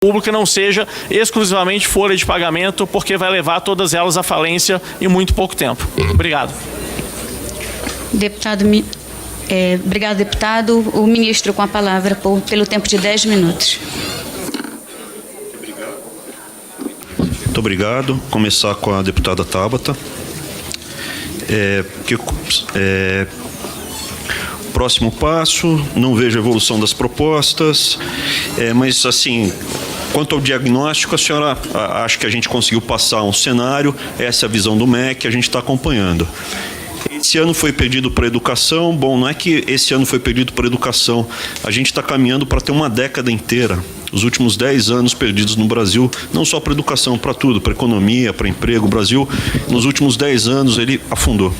pública não seja exclusivamente folha de pagamento, porque vai levar todas elas à falência em muito pouco tempo. Obrigado. Obrigado, deputado. O ministro com a palavra pelo tempo de 10 minutos. Muito obrigado. Começar com a deputada Tabata. Próximo passo, não vejo evolução das propostas, mas assim, quanto ao diagnóstico, a senhora acha que a gente conseguiu passar um cenário, essa é a visão do MEC, a gente está acompanhando. Esse ano foi perdido para a educação. Bom, não é que esse ano foi perdido para a educação, a gente está caminhando para ter uma década inteira, os últimos 10 anos perdidos no Brasil, não só para a educação, para tudo, para a economia, para emprego. O Brasil, nos últimos 10 anos, ele afundou.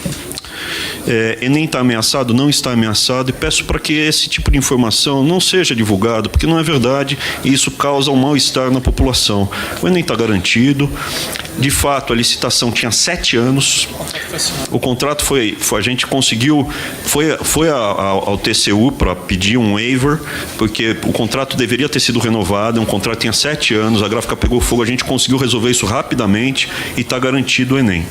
Enem está ameaçado? Não está ameaçado, e peço para que esse tipo de informação não seja divulgado, porque não é verdade e isso causa um mal-estar na população. O Enem está garantido, de fato a licitação tinha 7 anos, o contrato a gente conseguiu, foi ao TCU para pedir um waiver, porque o contrato deveria ter sido renovado, um contrato tinha 7 anos, a gráfica pegou fogo, a gente conseguiu resolver isso rapidamente e está garantido o Enem.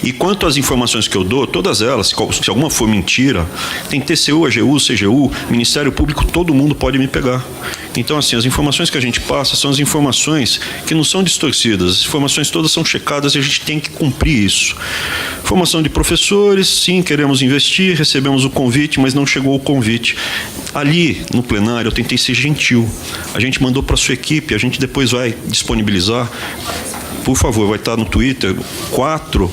E quanto às informações que eu dou, todas elas, se alguma for mentira, tem TCU, AGU, CGU, Ministério Público, todo mundo pode me pegar. Então, assim, as informações que a gente passa são as informações que não são distorcidas, as informações todas são checadas e a gente tem que cumprir isso. Formação de professores, sim, queremos investir, recebemos o convite, mas não chegou o convite. Ali, no plenário, eu tentei ser gentil. A gente mandou para a sua equipe, a gente depois vai disponibilizar. Por favor, vai estar no Twitter, 4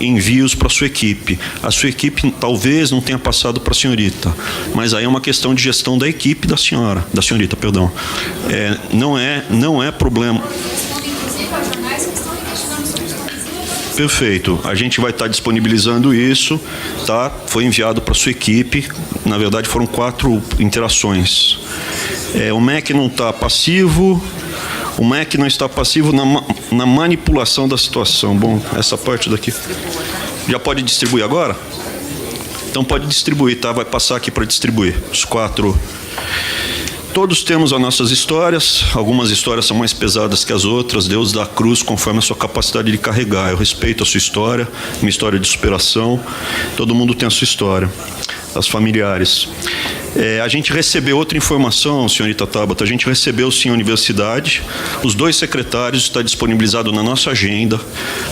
envios para a sua equipe. A sua equipe talvez não tenha passado para a senhorita, mas aí é uma questão de gestão da equipe da senhorita, perdão. Não é problema. Perfeito. A gente vai estar disponibilizando isso, tá? Foi enviado para a sua equipe. Na verdade, foram 4 interações. O MEC não está passivo. O MEC não está passivo na manipulação da situação. Bom, essa parte daqui. Já pode distribuir agora? Então pode distribuir, tá? Vai passar aqui para distribuir. Os 4. Todos temos as nossas histórias. Algumas histórias são mais pesadas que as outras. Deus dá a cruz conforme a sua capacidade de carregar. Eu respeito a sua história, minha história de superação. Todo mundo tem a sua história. As familiares. A gente recebeu outra informação, senhorita Tabata, a gente recebeu sim a universidade, os 2 secretários está disponibilizado na nossa agenda,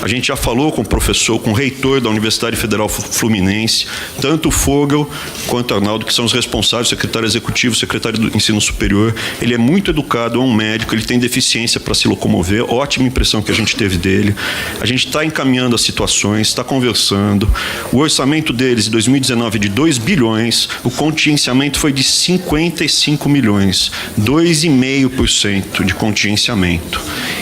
a gente já falou com o professor, com o reitor da Universidade Federal Fluminense, tanto o Fogel quanto o Arnaldo, que são os responsáveis, secretário executivo, secretário do ensino superior. Ele é muito educado, é um médico, ele tem deficiência para se locomover, ótima impressão que a gente teve dele. A gente está encaminhando as situações, está conversando. O orçamento deles, em 2019, de 2 bilhões, o contingenciamento foi de 55 milhões, 2,5% de contingenciamento.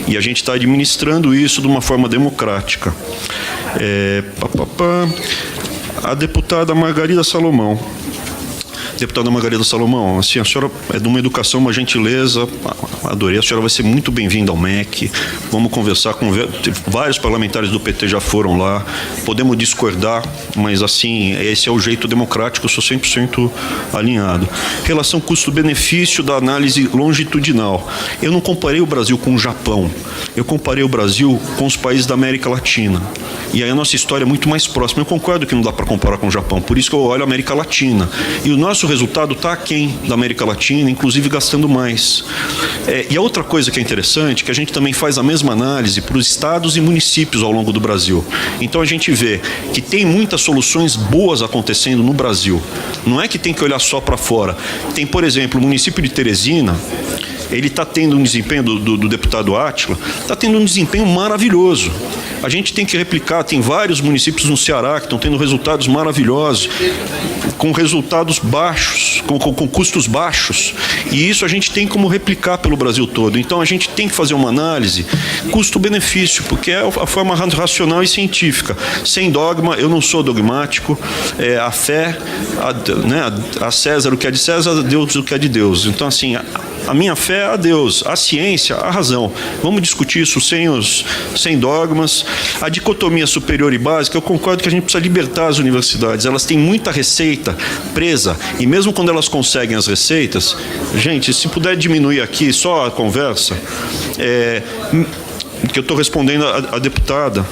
E a gente está administrando isso de uma forma democrática. A deputada Margarida Salomão. Deputada Margarida Salomão, assim, a senhora é de uma educação, uma gentileza, adorei, a senhora vai ser muito bem-vinda ao MEC, vamos conversar com vários parlamentares do PT já foram lá, podemos discordar, mas assim, esse é o jeito democrático, eu sou 100% alinhado. Relação custo-benefício da análise longitudinal. Eu não comparei o Brasil com o Japão, eu comparei o Brasil com os países da América Latina, e aí a nossa história é muito mais próxima. Eu concordo que não dá para comparar com o Japão, por isso que eu olho a América Latina, e o nosso resultado está aquém da América Latina, inclusive gastando mais. E a outra coisa que é interessante, que a gente também faz a mesma análise para os estados e municípios ao longo do Brasil. Então a gente vê que tem muitas soluções boas acontecendo no Brasil. Não é que tem que olhar só para fora. Tem, por exemplo, o município de Teresina, ele está tendo um desempenho do deputado Átila, está tendo um desempenho maravilhoso. A gente tem que replicar, tem vários municípios no Ceará que estão tendo resultados maravilhosos, com resultados baixos, com custos baixos, e isso a gente tem como replicar pelo Brasil todo. Então a gente tem que fazer uma análise custo-benefício, porque é a forma racional e científica. Sem dogma, eu não sou dogmático, a fé, a César o que é de César, a Deus o que é de Deus. Então assim, A minha fé é a Deus, a ciência, a razão. Vamos discutir isso sem dogmas. A dicotomia superior e básica, eu concordo que a gente precisa libertar as universidades. Elas têm muita receita presa, e mesmo quando elas conseguem as receitas, gente, se puder diminuir aqui só a conversa, que eu estou respondendo a deputada.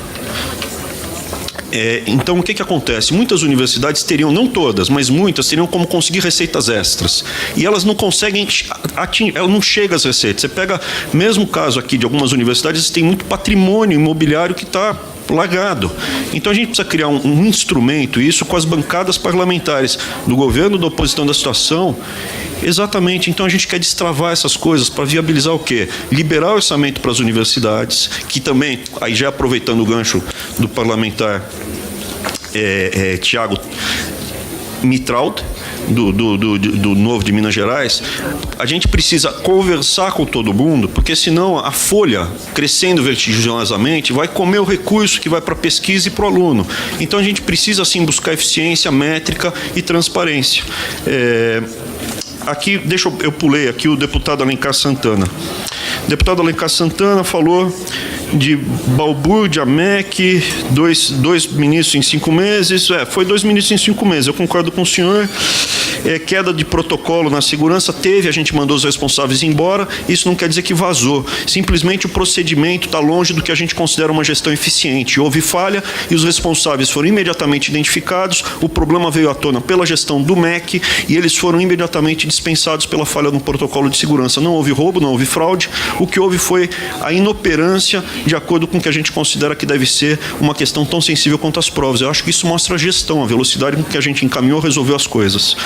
Então, o que acontece? Muitas universidades teriam, não todas, mas muitas, teriam como conseguir receitas extras. E elas não conseguem atingir, elas não chegam às receitas. Você pega, mesmo caso aqui de algumas universidades, tem muito patrimônio imobiliário que está largado. Então, a gente precisa criar um instrumento, isso com as bancadas parlamentares do governo, da oposição, da situação. Exatamente. Então, a gente quer destravar essas coisas para viabilizar o quê? Liberar o orçamento para as universidades, que também, aí já aproveitando o gancho do parlamentar Tiago Mitraud, do Novo de Minas Gerais, a gente precisa conversar com todo mundo, porque senão a folha, crescendo vertiginosamente, vai comer o recurso que vai para a pesquisa e para o aluno. Então, a gente precisa, sim, buscar eficiência, métrica e transparência. Aqui, eu pulei aqui o deputado Alencar Santana. O deputado Alencar Santana falou de balbúrdia, MEC, dois ministros em 5 meses. Foi 2 ministros em 5 meses, eu concordo com o senhor. Queda de protocolo na segurança, a gente mandou os responsáveis embora, isso não quer dizer que vazou. Simplesmente o procedimento está longe do que a gente considera uma gestão eficiente. Houve falha e os responsáveis foram imediatamente identificados, o problema veio à tona pela gestão do MEC e eles foram imediatamente dispensados pela falha no protocolo de segurança. Não houve roubo, não houve fraude, o que houve foi a inoperância de acordo com o que a gente considera que deve ser uma questão tão sensível quanto as provas. Eu acho que isso mostra a gestão, a velocidade com que a gente encaminhou, resolveu as coisas.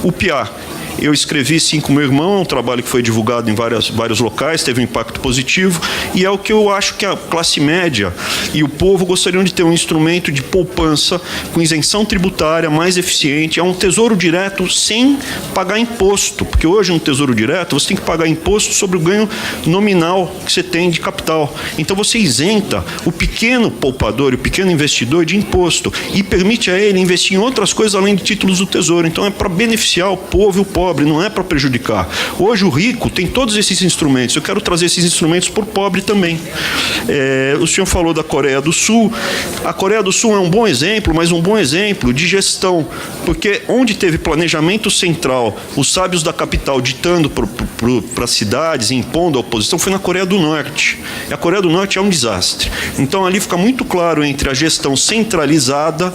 O PIA, eu escrevi 5 meu irmão, um trabalho que foi divulgado em vários locais, teve um impacto positivo, e é o que eu acho que a classe média e o povo gostariam de ter um instrumento de poupança com isenção tributária mais eficiente, é um tesouro direto sem pagar imposto, porque hoje no tesouro direto você tem que pagar imposto sobre o ganho nominal que você tem de capital. Então você isenta o pequeno poupador e o pequeno investidor de imposto e permite a ele investir em outras coisas além de títulos do tesouro. Então é para beneficiar o povo e o pobre, não é para prejudicar. Hoje o rico tem todos esses instrumentos, eu quero trazer esses instrumentos para o pobre também. O senhor falou da Coreia do Sul. A Coreia do Sul é um bom exemplo, mas um bom exemplo de gestão, porque onde teve planejamento central, os sábios da capital ditando para as cidades, impondo a oposição, foi na Coreia do Norte. E a Coreia do Norte é um desastre. Então ali fica muito claro entre a gestão centralizada,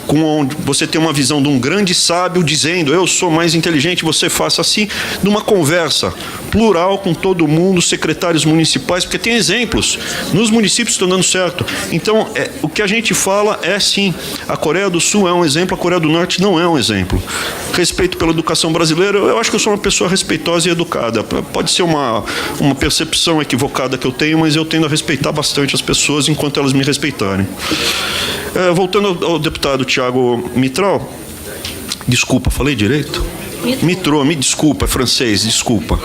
com onde você tem uma visão de um grande sábio dizendo, eu sou mais inteligente, você faça assim, numa conversa plural com todo mundo, secretários municipais, porque tem exemplos, nos municípios estão dando certo. Então, o que a gente fala é sim, a Coreia do Sul é um exemplo, a Coreia do Norte não é um exemplo. Respeito pela educação brasileira, eu acho que eu sou uma pessoa respeitosa e educada. Pode ser uma percepção equivocada que eu tenho, mas eu tendo a respeitar bastante as pessoas enquanto elas me respeitarem. Voltando ao deputado Tiago Mitraud, desculpa, falei direito? Mitraud, me desculpa, é francês, desculpa.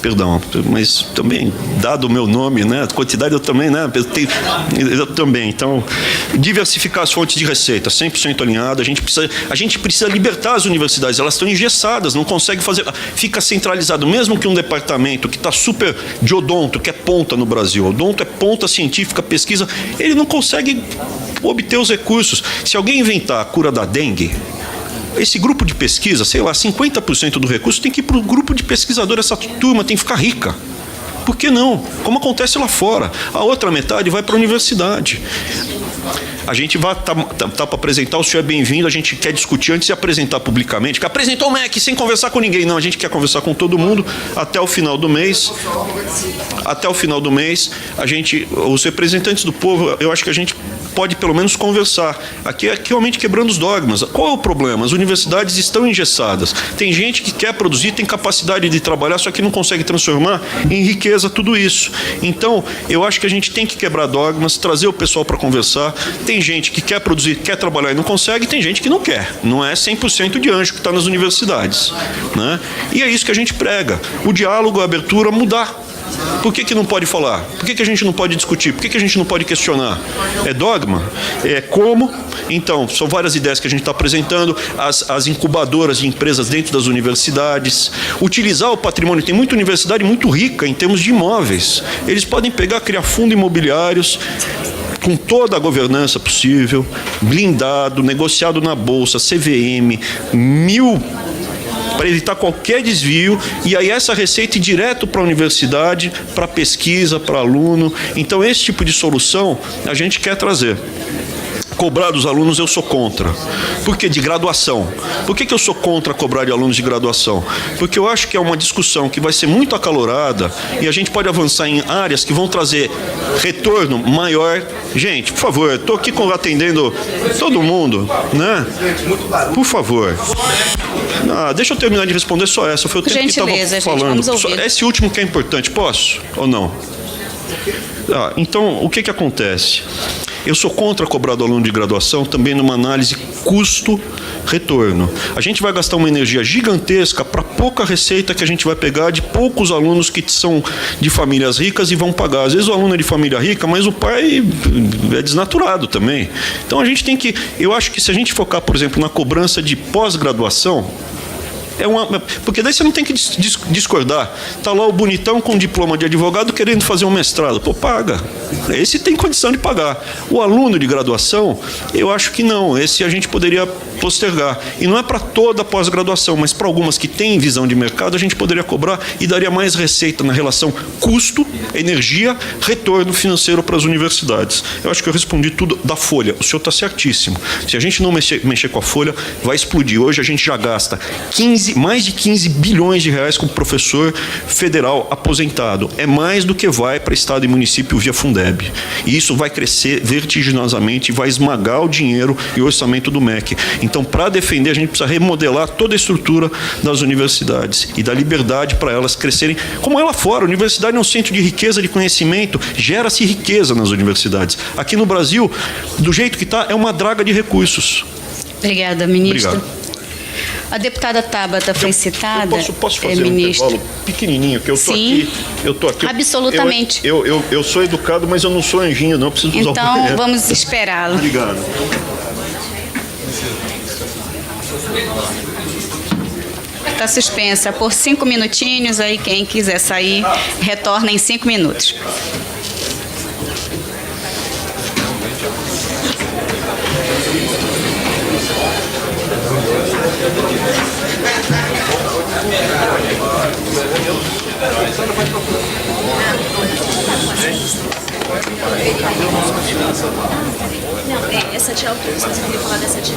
Perdão, mas também, dado o meu nome, né, a quantidade eu também, né, eu também. Então, diversificar as fontes de receita, 100% alinhado. A gente precisa libertar as universidades, elas estão engessadas, não conseguem fazer, fica centralizado, mesmo que um departamento que está super de odonto, que é ponta no Brasil, odonto é ponta científica, pesquisa, ele não consegue obter os recursos. Se alguém inventar a cura da dengue, esse grupo de pesquisa, sei lá, 50% do recurso tem que ir para o grupo de pesquisador, essa turma tem que ficar rica. Por que não? Como acontece lá fora. A outra metade vai para a universidade. A gente vai tá para apresentar, o senhor é bem-vindo, a gente quer discutir antes de apresentar publicamente. Apresentou o MEC sem conversar com ninguém. Não, a gente quer conversar com todo mundo até o final do mês. Até o final do mês, os representantes do povo, eu acho que a gente pode pelo menos conversar. Aqui é realmente quebrando os dogmas. Qual é o problema? As universidades estão engessadas. Tem gente que quer produzir, tem capacidade de trabalhar, só que não consegue transformar em riqueza tudo isso. Então, eu acho que a gente tem que quebrar dogmas, trazer o pessoal para conversar. Tem gente que quer produzir, quer trabalhar e não consegue, tem gente que não quer. Não é 100% de anjo que está nas universidades, né? E é isso que a gente prega. O diálogo, a abertura, mudar. Por que não pode falar? Por que a gente não pode discutir? Por que a gente não pode questionar? É dogma? É como? Então, são várias ideias que a gente está apresentando, as incubadoras de empresas dentro das universidades, utilizar o patrimônio. Tem muita universidade muito rica em termos de imóveis. Eles podem pegar, criar fundos imobiliários, com toda a governança possível, blindado, negociado na Bolsa, CVM, para evitar qualquer desvio, e aí essa receita ir direto para a universidade, para pesquisa, para aluno. Então, esse tipo de solução a gente quer trazer. Cobrar dos alunos eu sou contra. Por quê? De graduação. Por que eu sou contra cobrar de alunos de graduação? Porque eu acho que é uma discussão que vai ser muito acalorada e a gente pode avançar em áreas que vão trazer retorno maior. Gente, por favor, estou aqui atendendo todo mundo, né? Por favor. Deixa eu terminar de responder só essa. Foi o tempo que estava falando. Esse último que é importante. Posso ou não? Então, o que acontece? Eu sou contra cobrar do aluno de graduação também numa análise custo-retorno. A gente vai gastar uma energia gigantesca para pouca receita que a gente vai pegar de poucos alunos que são de famílias ricas e vão pagar. Às vezes o aluno é de família rica, mas o pai é desnaturado também. Então a gente tem que... Eu acho que se a gente focar, por exemplo, na cobrança de pós-graduação, porque daí você não tem que discordar. Está lá o bonitão com diploma de advogado querendo fazer um mestrado. Pô, paga. Esse tem condição de pagar. O aluno de graduação, eu acho que não. Esse a gente poderia postergar. E não é para toda a pós-graduação, mas para algumas que têm visão de mercado, a gente poderia cobrar e daria mais receita na relação custo, energia, retorno financeiro para as universidades. Eu acho que eu respondi tudo da folha. O senhor está certíssimo. Se a gente não mexer com a folha, vai explodir. Hoje a gente já gasta mais de 15 bilhões de reais com o professor federal aposentado. É mais do que vai para estado e município via Fundeb. E isso vai crescer vertiginosamente e vai esmagar o dinheiro e o orçamento do MEC. Então, para defender, a gente precisa remodelar toda a estrutura das universidades e dar liberdade para elas crescerem. Como é lá fora, a universidade é um centro de riqueza, de conhecimento, gera-se riqueza nas universidades. Aqui no Brasil, do jeito que está, é uma draga de recursos. Obrigada, ministro. Obrigado. A deputada Tabata foi citada. Eu posso fazer um intervalo pequenininho, que eu estou aqui. Absolutamente. Eu sou educado, mas eu não sou anjinho, não. Eu preciso usar o banheiro. Então, vamos esperá-lo. Obrigado. Está suspensa por 5 minutinhos. Aí, quem quiser sair, retorna em 5 minutos. Não, essa de altura, se você queria falar dessa de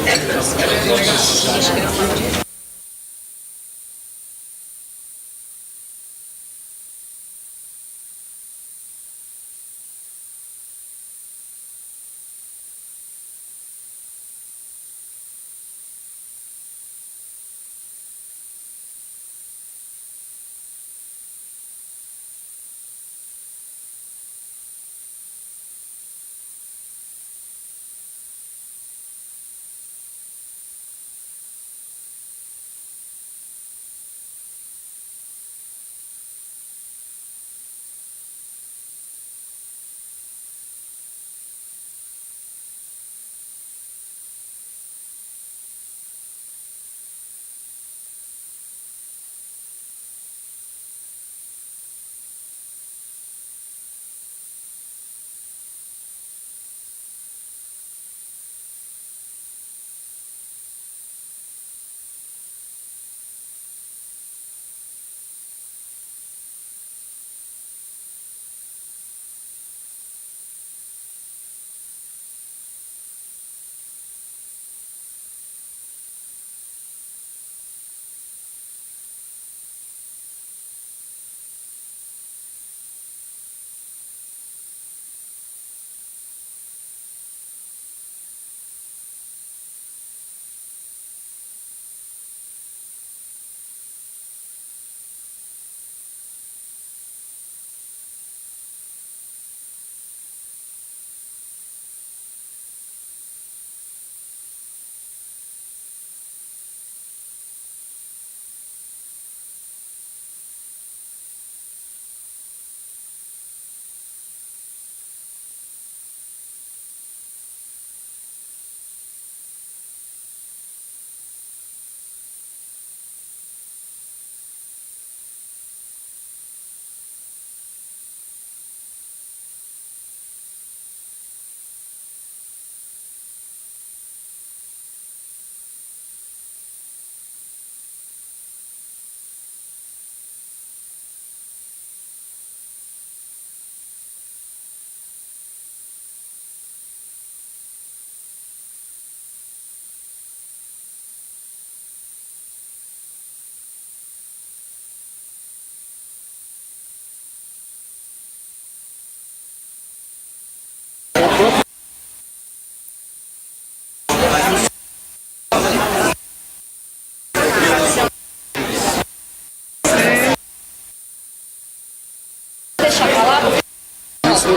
De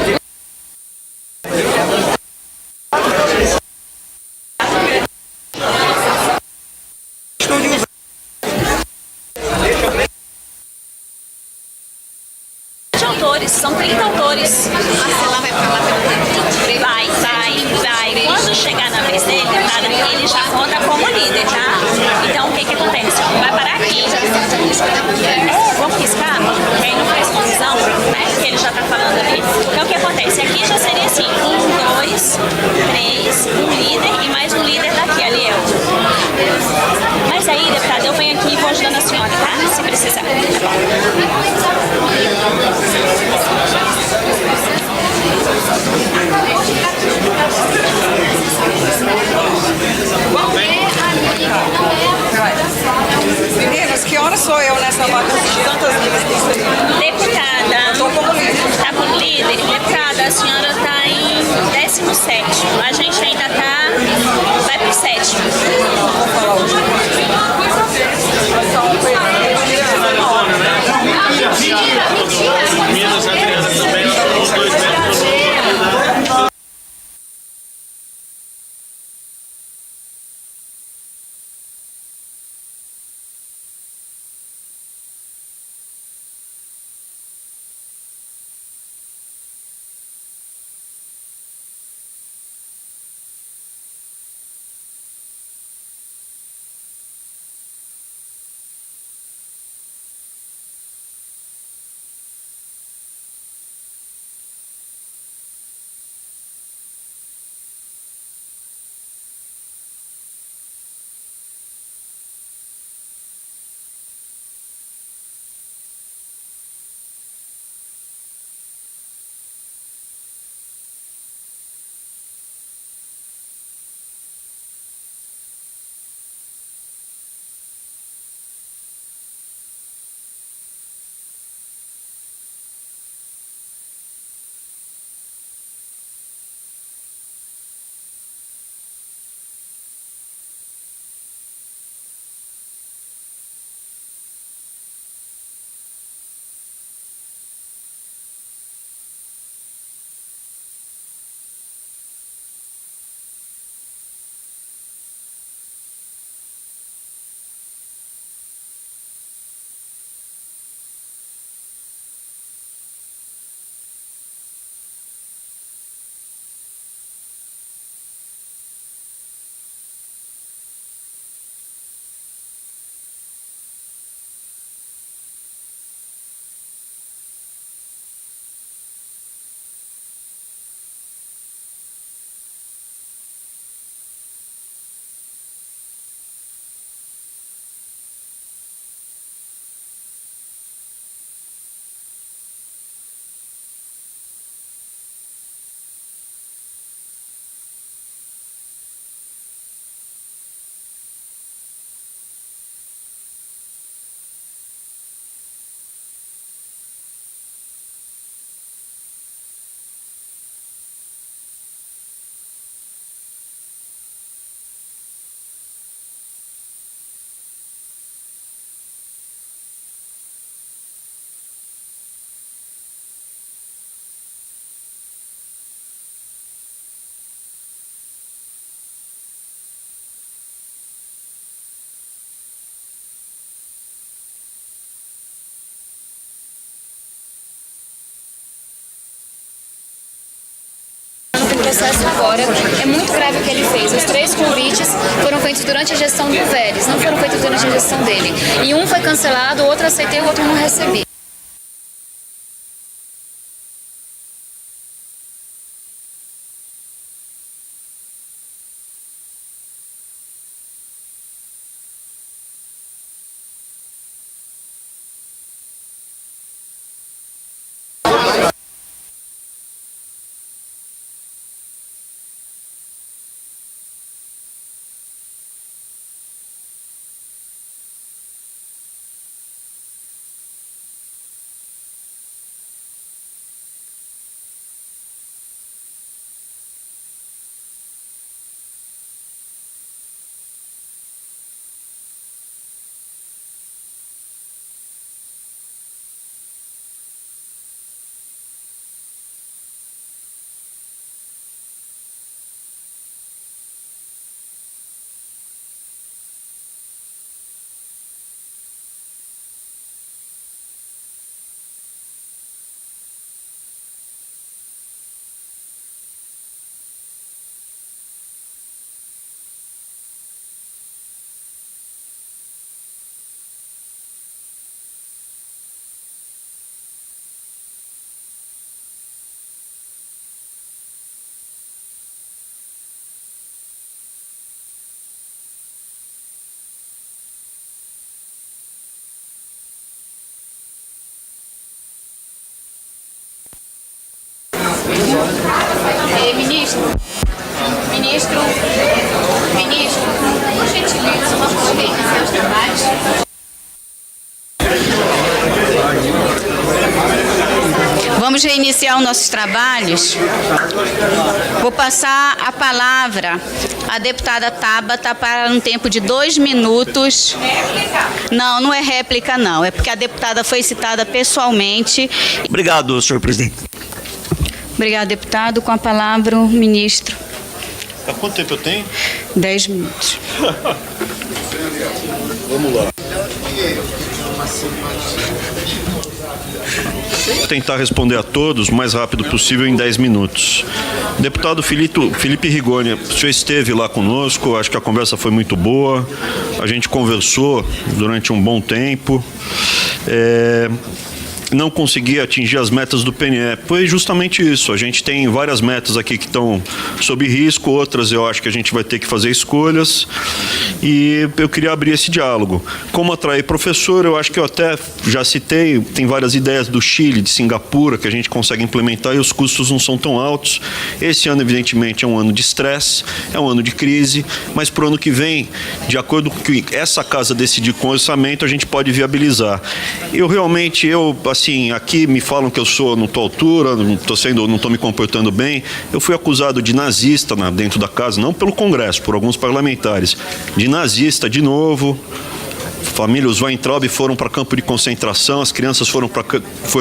autores, são 30 autores. Marcela vai pra lá também. Vai. Quando chegar na vez dele, deputada, ele já conta como líder, tá? Então, o que acontece? Vai parar aqui. Vamos riscar? Porque aí não faz confusão, né? Porque ele já tá falando ali. Então, o que acontece? Aqui já seria assim, 1, 2, 3, um líder e mais um líder daqui, ali eu. Mas aí, deputada, eu venho aqui e vou ajudando a senhora, tá? Se precisar. Meninas, que hora sou eu nessa bagunça de tantas listas? Deputada, Estou como líder. tá como líder? Deputada, a senhora tá em 17º. A gente ainda vai pro 7º. Vou falar hoje. Minas, Adriana também, os 2 metros. Processo agora. É muito grave o que ele fez. Os 3 convites foram feitos durante a gestão do Vélez, não foram feitos durante a gestão dele. E um foi cancelado, o outro aceitei, o outro não recebi. Ministro, por gentileza, vamos poder iniciar os trabalhos. Vamos reiniciar os nossos trabalhos. Vou passar a palavra à deputada Tabata para um tempo de 2 minutos. Não, não é réplica, não. É porque a deputada foi citada pessoalmente. Obrigado, senhor presidente. Obrigado, deputado. Com a palavra, o ministro. Há quanto tempo eu tenho? 10 minutos. Vamos lá. Vou tentar responder a todos o mais rápido possível em 10 minutos. Deputado Felipe Rigoni, o senhor esteve lá conosco, acho que a conversa foi muito boa, a gente conversou durante um bom tempo. Não consegui atingir as metas do PNE. Foi justamente isso. A gente tem várias metas aqui que estão sob risco, outras eu acho que a gente vai ter que fazer escolhas. E eu queria abrir esse diálogo. Como atrair professor, eu acho que eu até já citei, tem várias ideias do Chile, de Singapura, que a gente consegue implementar e os custos não são tão altos. Esse ano, evidentemente, é um ano de estresse, é um ano de crise, mas para o ano que vem, de acordo com o que essa casa decidir com o orçamento, a gente pode viabilizar. Assim, aqui me falam que eu não estou à altura, não estou me comportando bem. Eu fui acusado de nazista dentro da casa, não pelo Congresso, por alguns parlamentares. De nazista de novo. Família, os Weintraub foram para campo de concentração, as crianças foram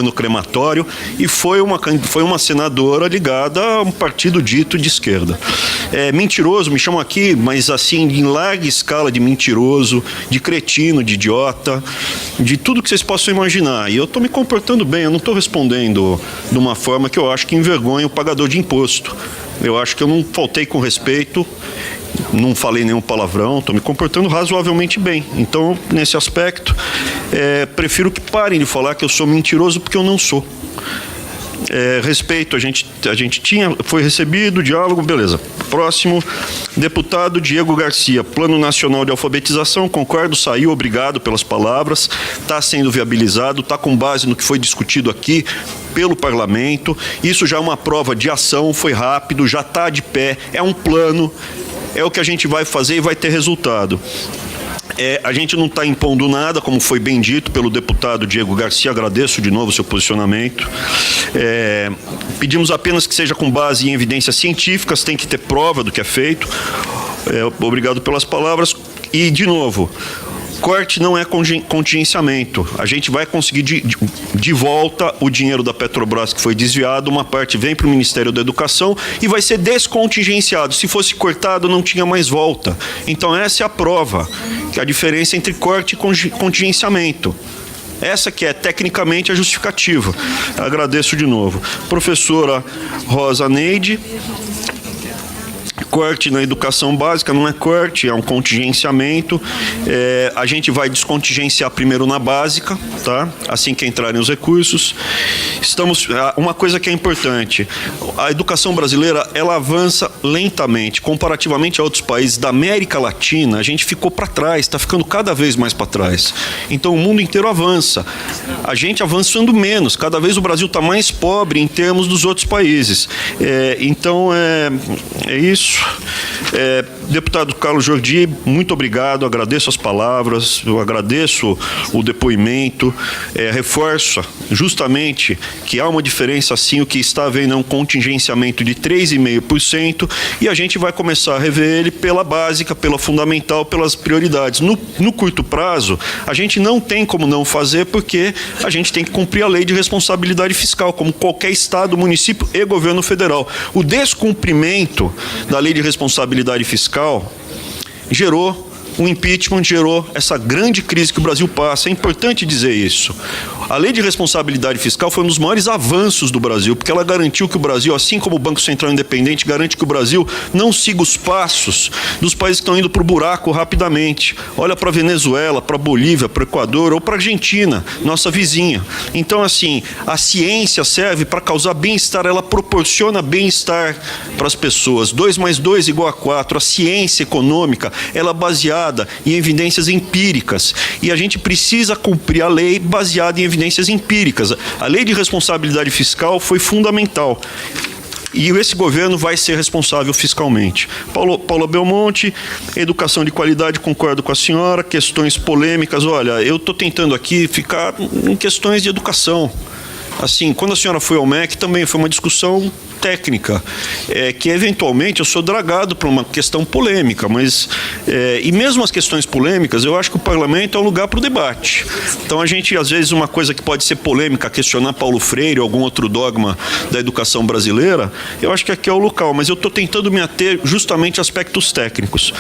no crematório e foi uma senadora ligada a um partido dito de esquerda. Mentiroso, me chamam aqui, mas assim, em larga escala de mentiroso, de cretino, de idiota, de tudo que vocês possam imaginar. E eu estou me comportando bem, eu não estou respondendo de uma forma que eu acho que envergonha o pagador de imposto. Eu acho que eu não faltei com respeito, não falei nenhum palavrão, estou me comportando razoavelmente bem. Então, nesse aspecto, prefiro que parem de falar que eu sou mentiroso, porque eu não sou. Respeito, a gente foi recebido, diálogo, beleza. Próximo, deputado Diego Garcia, Plano Nacional de Alfabetização, concordo, saiu, obrigado pelas palavras, está sendo viabilizado, está com base no que foi discutido aqui pelo parlamento, isso já é uma prova de ação, foi rápido, já está de pé, é um plano, é o que a gente vai fazer e vai ter resultado. A gente não está impondo nada, como foi bem dito pelo deputado Diego Garcia, agradeço de novo o seu posicionamento. Pedimos apenas que seja com base em evidências científicas, tem que ter prova do que é feito. Obrigado pelas palavras. E, de novo, corte não é contingenciamento. A gente vai conseguir de volta o dinheiro da Petrobras que foi desviado, uma parte vem para o Ministério da Educação e vai ser descontingenciado. Se fosse cortado, não tinha mais volta. Então essa é a prova, que a diferença entre corte e contingenciamento. Essa que é tecnicamente a justificativa. Agradeço de novo. Professora Rosa Neide. Corte na educação básica não é corte, é um contingenciamento. A gente vai descontingenciar primeiro na básica, tá? Assim que entrarem os recursos. Uma coisa que é importante, a educação brasileira, ela avança lentamente, comparativamente a outros países da América Latina, a gente ficou para trás, está ficando cada vez mais para trás. Então o mundo inteiro avança. A gente avançando menos, cada vez o Brasil está mais pobre em termos dos outros países. Então é isso. Deputado Carlos Jordi, muito obrigado, agradeço as palavras, eu agradeço o depoimento, reforço justamente que há uma diferença sim, o que está havendo é um contingenciamento de 3,5% e a gente vai começar a rever ele pela básica, pela fundamental, pelas prioridades. No curto prazo, a gente não tem como não fazer porque a gente tem que cumprir a lei de responsabilidade fiscal, como qualquer estado, município e governo federal. O descumprimento da lei de responsabilidade fiscal gerou o impeachment, gerou essa grande crise que o Brasil passa. É importante dizer isso. A lei de responsabilidade fiscal foi um dos maiores avanços do Brasil, porque ela garantiu que o Brasil, assim como o Banco Central Independente, garante que o Brasil não siga os passos dos países que estão indo para o buraco rapidamente. Olha para a Venezuela, para a Bolívia, para o Equador ou para a Argentina, nossa vizinha. Então, assim, a ciência serve para causar bem-estar, ela proporciona bem-estar para as pessoas. 2 mais 2 igual a 4. A ciência econômica, ela é baseada em evidências empíricas. E a gente precisa cumprir a lei baseada em evidências empíricas. A lei de responsabilidade fiscal foi fundamental. E esse governo vai ser responsável fiscalmente. Paula Belmonte, educação de qualidade, concordo com a senhora, questões polêmicas, olha, eu estou tentando aqui ficar em questões de educação. Assim, quando a senhora foi ao MEC, também foi uma discussão técnica, que eventualmente eu sou dragado para uma questão polêmica, mas e mesmo as questões polêmicas, eu acho que o parlamento é um lugar para o debate. Então a gente, às vezes, uma coisa que pode ser polêmica, questionar Paulo Freire ou algum outro dogma da educação brasileira, eu acho que aqui é o local, mas eu estou tentando me ater justamente a aspectos técnicos.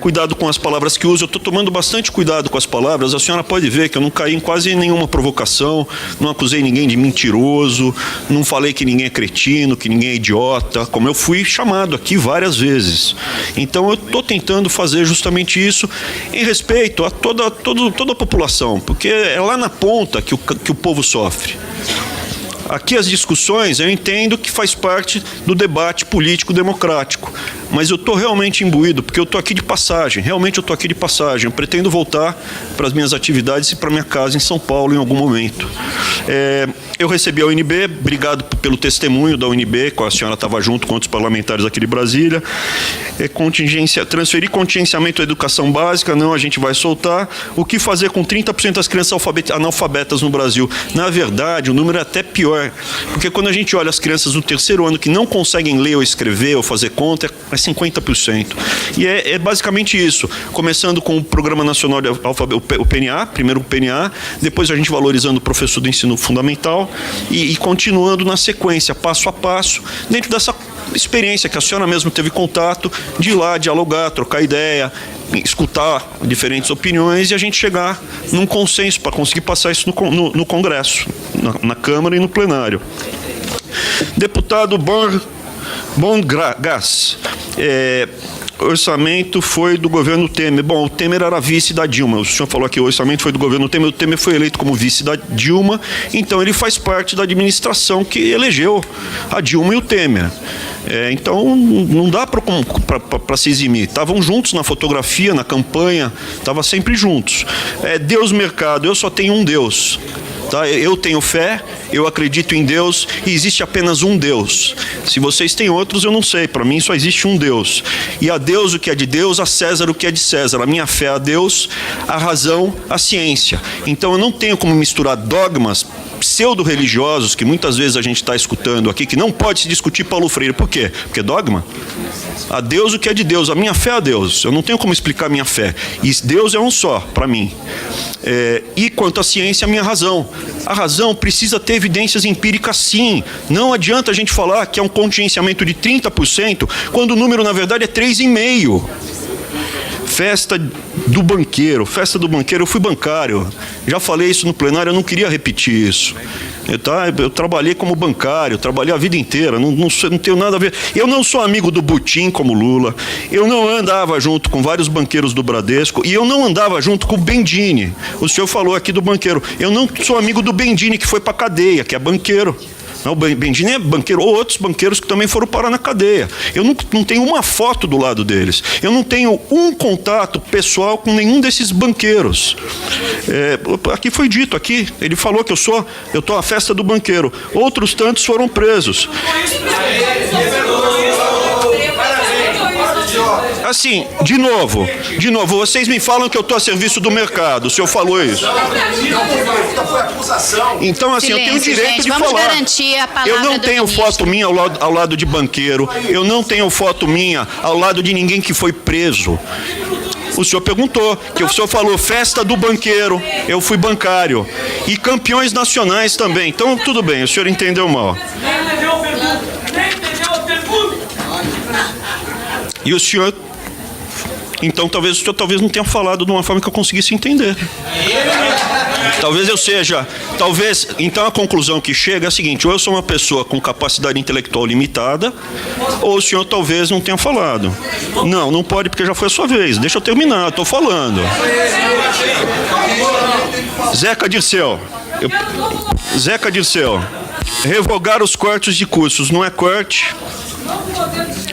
Cuidado com as palavras que uso, eu estou tomando bastante cuidado com as palavras, a senhora pode ver que eu não caí em quase nenhuma provocação, não acusei ninguém de mentiroso, não falei que ninguém é cretino, que ninguém é idiota, como eu fui chamado aqui várias vezes. Então eu estou tentando fazer justamente isso em respeito a toda a população, porque é lá na ponta que o povo sofre. Aqui as discussões eu entendo que faz parte do debate político democrático, mas eu estou realmente imbuído, porque eu estou aqui de passagem, realmente eu estou aqui de passagem, eu pretendo voltar para as minhas atividades e para minha casa em São Paulo em algum momento. Eu recebi a UNB, obrigado pelo testemunho da UNB, a senhora estava junto com outros parlamentares aqui de Brasília. Transferir contingenciamento à educação básica, não, a gente vai soltar. O que fazer com 30% das crianças analfabetas no Brasil? Na verdade, o número é até pior, porque quando a gente olha as crianças do terceiro ano que não conseguem ler ou escrever ou fazer conta, é 50%. E é basicamente isso, começando com o Programa Nacional de Alfabeto, o PNA, primeiro o PNA, depois a gente valorizando o professor do ensino fundamental e continuando na sequência, passo a passo, dentro dessa experiência que a senhora mesmo teve contato, de ir lá dialogar, trocar ideia, escutar diferentes opiniões e a gente chegar num consenso para conseguir passar isso no Congresso, na Câmara e no plenário. Deputado Bongas, orçamento foi do governo Temer. Bom, o Temer era vice da Dilma. O senhor falou que o orçamento foi do governo Temer. O Temer foi eleito como vice da Dilma, então ele faz parte da administração que elegeu a Dilma e o Temer. Então, não dá para se eximir. Estavam juntos na fotografia, na campanha, estavam sempre juntos. Deus, mercado, eu só tenho um Deus. Tá? Eu tenho fé, eu acredito em Deus e existe apenas um Deus. Se vocês têm outros, eu não sei. Para mim só existe um Deus. E a Deus o que é de Deus, a César o que é de César. A minha fé a Deus, a razão, a ciência. Então eu não tenho como misturar dogmas pseudo-religiosos, que muitas vezes a gente está escutando aqui, que não pode se discutir Paulo Freire. Por quê? Porque dogma? A Deus o que é de Deus, a minha fé a Deus. Eu não tenho como explicar a minha fé. E Deus é um só, para mim. E quanto à ciência, a minha razão. A razão precisa ter evidências empíricas, sim. Não adianta a gente falar que é um contingenciamento de 30%, quando o número, na verdade, é 3,5%. Festa do banqueiro, eu fui bancário. Já falei isso no plenário, eu não queria repetir isso. Eu trabalhei como bancário, trabalhei a vida inteira, não tenho nada a ver. Eu não sou amigo do Butim como Lula, eu não andava junto com vários banqueiros do Bradesco e eu não andava junto com o Bendini. O senhor falou aqui do banqueiro. Eu não sou amigo do Bendini, que foi para a cadeia, que é banqueiro. Não, o Bendini é banqueiro, ou outros banqueiros que também foram parar na cadeia. Eu não tenho uma foto do lado deles. Eu não tenho um contato pessoal com nenhum desses banqueiros. Aqui foi dito, ele falou que eu estou à festa do banqueiro. Outros tantos foram presos. Assim, de novo, vocês me falam que eu estou a serviço do mercado. O senhor falou isso. Então, assim, silêncio, eu tenho o direito gente, de vamos falar. Garantir a palavra eu não tenho foto minha ao lado de banqueiro. Eu não tenho foto minha ao lado de ninguém que foi preso. O senhor perguntou, que o senhor falou festa do banqueiro, eu fui bancário. E campeões nacionais também. Então, tudo bem, o senhor entendeu mal. E o senhor... Então, talvez o senhor não tenha falado de uma forma que eu conseguisse entender. Talvez eu seja... Então, a conclusão que chega é a seguinte: ou eu sou uma pessoa com capacidade intelectual limitada, ou o senhor talvez não tenha falado. Não pode, porque já foi a sua vez. Deixa eu terminar, estou falando. Zeca Dirceu, revogar os cortes de custos não é corte.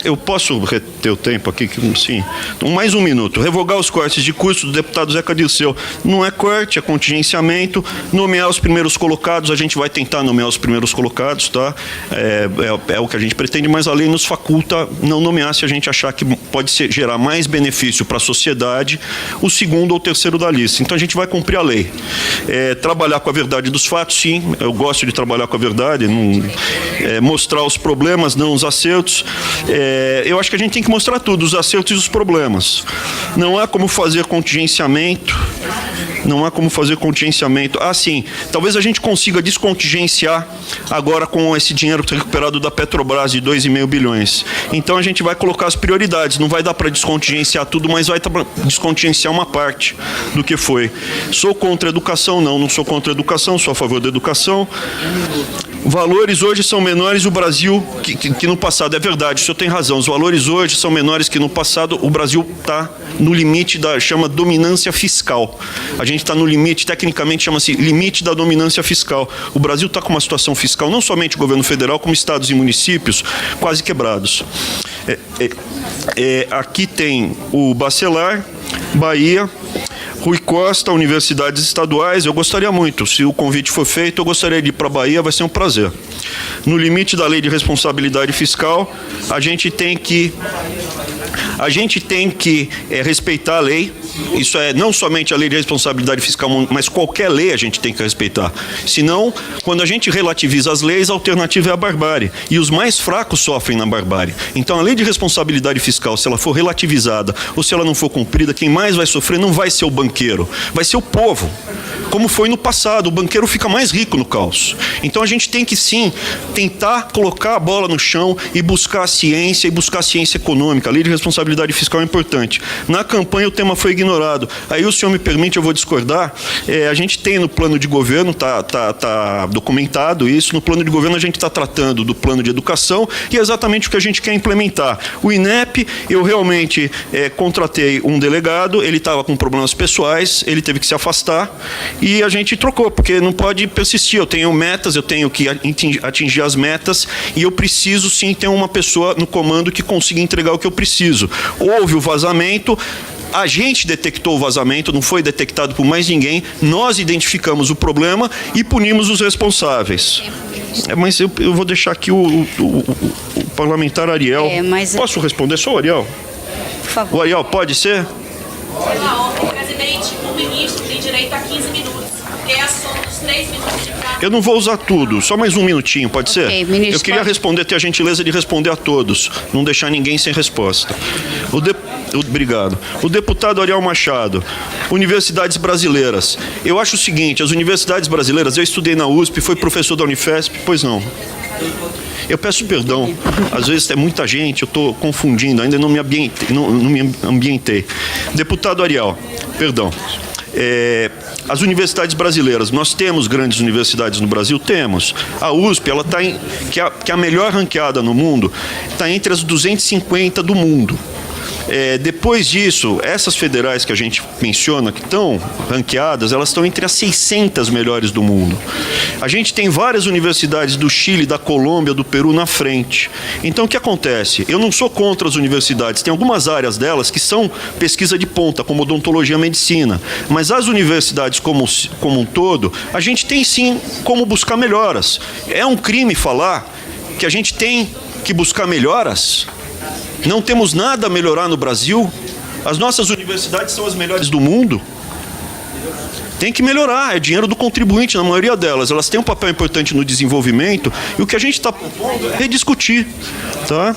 Eu posso reter o tempo aqui? Sim. Mais um minuto. Revogar os cortes de custo do deputado Zeca Dirceu. Não é corte, é contingenciamento. Nomear os primeiros colocados, a gente vai tentar nomear os primeiros colocados, tá? É o que a gente pretende, mas a lei nos faculta não nomear se a gente achar que pode gerar mais benefício para a sociedade o segundo ou terceiro da lista. Então a gente vai cumprir a lei. Trabalhar com a verdade dos fatos, sim. Eu gosto de trabalhar com a verdade, mostrar os problemas, não os acertos. Eu acho que a gente tem que mostrar tudo, os acertos e os problemas. Não há como fazer contingenciamento. Não há como fazer contingenciamento. Sim, talvez a gente consiga descontingenciar agora com esse dinheiro recuperado da Petrobras de 2,5 bilhões. Então a gente vai colocar as prioridades. Não vai dar para descontingenciar tudo, mas vai descontingenciar uma parte do que foi. Sou contra a educação? Não sou contra a educação, sou a favor da educação. Valores hoje são menores o Brasil que no passado. É verdade, o senhor tem razão. Os valores hoje são menores que no passado. O Brasil está no limite chama dominância fiscal. A gente está no limite, tecnicamente chama-se limite da dominância fiscal. O Brasil está com uma situação fiscal, não somente o governo federal, como estados e municípios, quase quebrados. Aqui tem o Bacelar, Bahia, Rui Costa, universidades estaduais. Eu gostaria muito, se o convite for feito, eu gostaria de ir para a Bahia, vai ser um prazer. No limite da lei de responsabilidade fiscal, a gente tem que respeitar a lei. Isso é não somente a lei de responsabilidade fiscal, mas qualquer lei a gente tem que respeitar. Senão, quando a gente relativiza as leis, a alternativa é a barbárie. E os mais fracos sofrem na barbárie. Então, a lei de responsabilidade fiscal, se ela for relativizada ou se ela não for cumprida, quem mais vai sofrer não vai ser o banqueiro, vai ser o povo. Como foi no passado, o banqueiro fica mais rico no caos. Então, a gente tem que, sim, tentar colocar a bola no chão e buscar a ciência econômica. A lei de responsabilidade fiscal é importante. Na campanha, o tema foi ignorado. Aí o senhor me permite, eu vou discordar. A gente tem no plano de governo, tá documentado isso, no plano de governo a gente está tratando do plano de educação e é exatamente o que a gente quer implementar. O INEP, eu realmente contratei um delegado, ele estava com problemas pessoais, ele teve que se afastar e a gente trocou, porque não pode persistir. Eu tenho metas, eu tenho que atingir as metas e eu preciso sim ter uma pessoa no comando que consiga entregar o que eu preciso. Houve o vazamento, a gente detectou o vazamento, não foi detectado por mais ninguém, nós identificamos o problema e punimos os responsáveis. Mas eu vou deixar aqui o parlamentar Ariel. Posso responder? Sou o Ariel? Por favor. O Ariel, pode ser? Presidente, o ministro tem direito a 15 minutos. Porque a soma dos 3 minutos de prazo. Eu não vou usar tudo, só mais um minutinho, pode ser? Ministro, eu queria responder, ter a gentileza de responder a todos, não deixar ninguém sem resposta. Obrigado. O deputado Ariel Machado, universidades brasileiras. Eu acho o seguinte, as universidades brasileiras, eu estudei na USP, fui professor da Unifesp, pois não. Eu peço perdão, às vezes é muita gente, eu estou confundindo, ainda não me ambientei. Deputado Ariel, perdão. As universidades brasileiras, nós temos grandes universidades no Brasil? Temos. A USP, ela está que é a melhor ranqueada no mundo, está entre as 250 do mundo. Depois disso, essas federais que a gente menciona, que estão ranqueadas, elas estão entre as 600 melhores do mundo. A gente tem várias universidades do Chile, da Colômbia, do Peru na frente. Então, o que acontece? Eu não sou contra as universidades, tem algumas áreas delas que são pesquisa de ponta, como odontologia e medicina. Mas as universidades como um todo, a gente tem sim como buscar melhoras. É um crime falar que a gente tem que buscar melhoras? Não temos nada a melhorar no Brasil? As nossas universidades são as melhores do mundo? Tem que melhorar, é dinheiro do contribuinte na maioria delas. Elas têm um papel importante no desenvolvimento e o que a gente está propondo é rediscutir. Tá?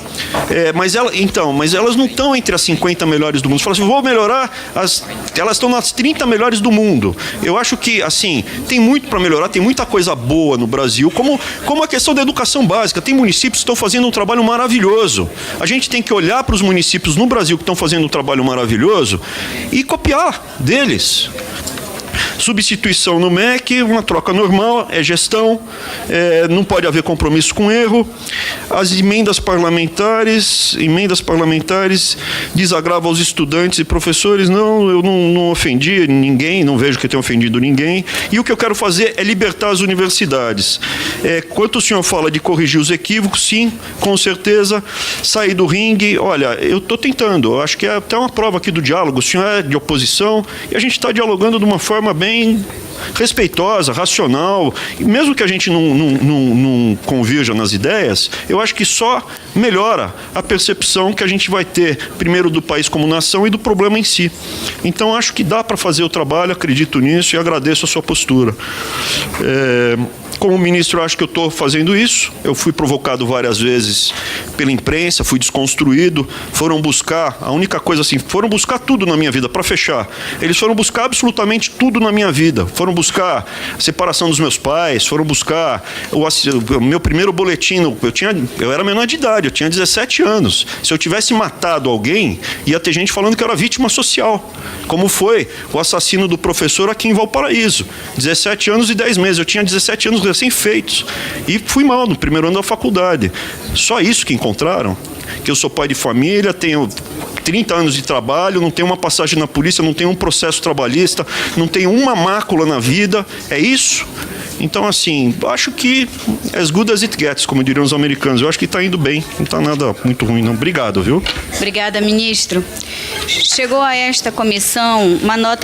Mas elas não estão entre as 50 melhores do mundo. Você fala assim, vou melhorar, elas estão nas 30 melhores do mundo. Eu acho que, assim, tem muito para melhorar, tem muita coisa boa no Brasil, como a questão da educação básica. Tem municípios que estão fazendo um trabalho maravilhoso. A gente tem que olhar para os municípios no Brasil que estão fazendo um trabalho maravilhoso e copiar deles. Substituição no MEC, uma troca normal, é gestão, não pode haver compromisso com erro. As emendas parlamentares desagravam aos estudantes e professores. Não, eu não ofendi ninguém, não vejo que eu tenha ofendido ninguém. E o que eu quero fazer é libertar as universidades. Quanto o senhor fala de corrigir os equívocos, sim, com certeza. Sair do ringue, olha, eu estou tentando, eu acho que é até uma prova aqui do diálogo. O senhor é de oposição e a gente está dialogando de uma forma bem respeitosa, racional, e mesmo que a gente não convirja nas ideias, eu acho que só melhora a percepção que a gente vai ter, primeiro do país como nação e do problema em si. Então acho que dá para fazer o trabalho, acredito nisso e agradeço a sua postura. Como ministro, eu acho que eu estou fazendo isso. Eu fui provocado várias vezes pela imprensa, fui desconstruído. Foram buscar, a única coisa assim, foram buscar tudo na minha vida, para fechar. Eles foram buscar absolutamente tudo na minha vida. Foram buscar a separação dos meus pais, foram buscar o meu primeiro boletim. Eu era menor de idade, eu tinha 17 anos. Se eu tivesse matado alguém, ia ter gente falando que eu era vítima social. Como foi o assassino do professor aqui em Valparaíso. 17 anos e 10 meses. Eu tinha 17 anos recém-feitos. E fui mal no primeiro ano da faculdade. Só isso que encontraram? Que eu sou pai de família, tenho 30 anos de trabalho, não tenho uma passagem na polícia, não tenho um processo trabalhista, não tenho uma mácula na vida. É isso? Então, assim, acho que as good as it gets, como diriam os americanos. Eu acho que está indo bem, não está nada muito ruim, não. Obrigado, viu? Obrigada, ministro. Chegou a esta comissão uma nota